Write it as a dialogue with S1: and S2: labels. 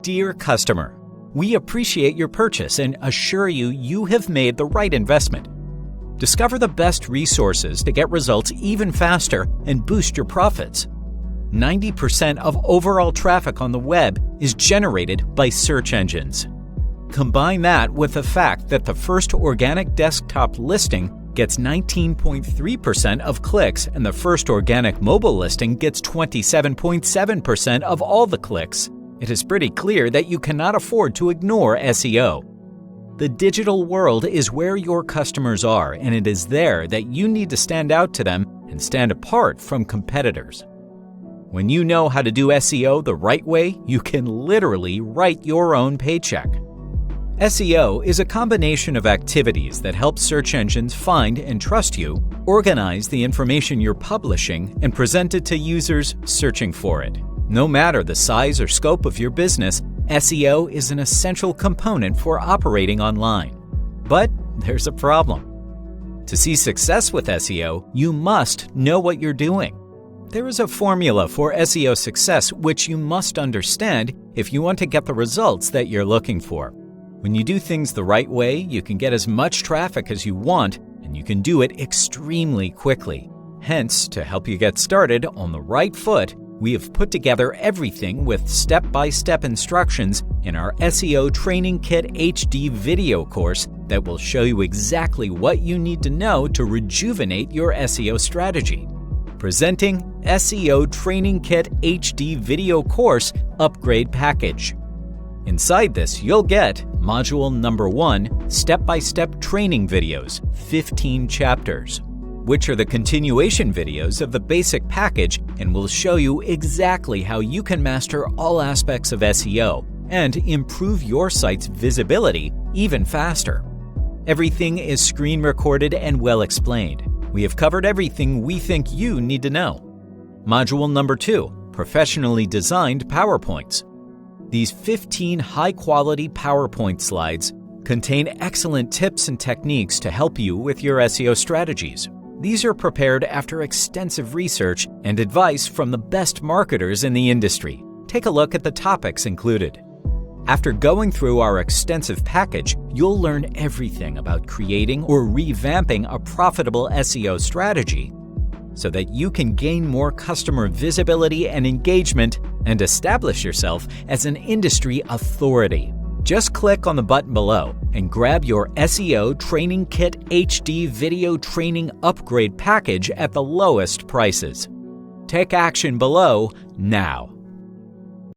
S1: Dear customer, we appreciate your purchase and assure you you have made the right investment. Discover the best resources to get results even faster and boost your profits. 90% of overall traffic on the web is generated by search engines. Combine that with the fact that the first organic desktop listing gets 19.3% of clicks and the first organic mobile listing gets 27.7% of all the clicks. It is pretty clear that you cannot afford to ignore SEO. The digital world is where your customers are, and it is there that you need to stand out to them and stand apart from competitors. When you know how to do SEO the right way, you can literally write your own paycheck. SEO is a combination of activities that help search engines find and trust you, organize the information you're publishing, and present it to users searching for it. No matter the size or scope of your business, SEO is an essential component for operating online. But there's a problem. To see success with SEO, you must know what you're doing. There is a formula for SEO success which you must understand if you want to get the results that you're looking for. When you do things the right way, you can get as much traffic as you want, and you can do it extremely quickly. Hence, to help you get started on the right foot, we have put together everything with step-by-step instructions in our SEO Training Kit HD video course that will show you exactly what you need to know to rejuvenate your SEO strategy. Presenting SEO Training Kit HD video course upgrade package. Inside this, you'll get Module Number 1, Step-by-Step Training Videos, 15 chapters, which are the continuation videos of the basic package and will show you exactly how you can master all aspects of SEO and improve your site's visibility even faster. Everything is screen recorded and well explained. We have covered everything we think you need to know. Module Number 2, Professionally Designed PowerPoints. These 15 high-quality PowerPoint slides contain excellent tips and techniques to help you with your SEO strategies. These are prepared after extensive research and advice from the best marketers in the industry. Take a look at the topics included. After going through our extensive package, you'll learn everything about creating or revamping a profitable SEO strategy so that you can gain more customer visibility and engagement and establish yourself as an industry authority. Just click on the button below and grab your SEO Training Kit HD video training upgrade package at the lowest prices. Take action below now.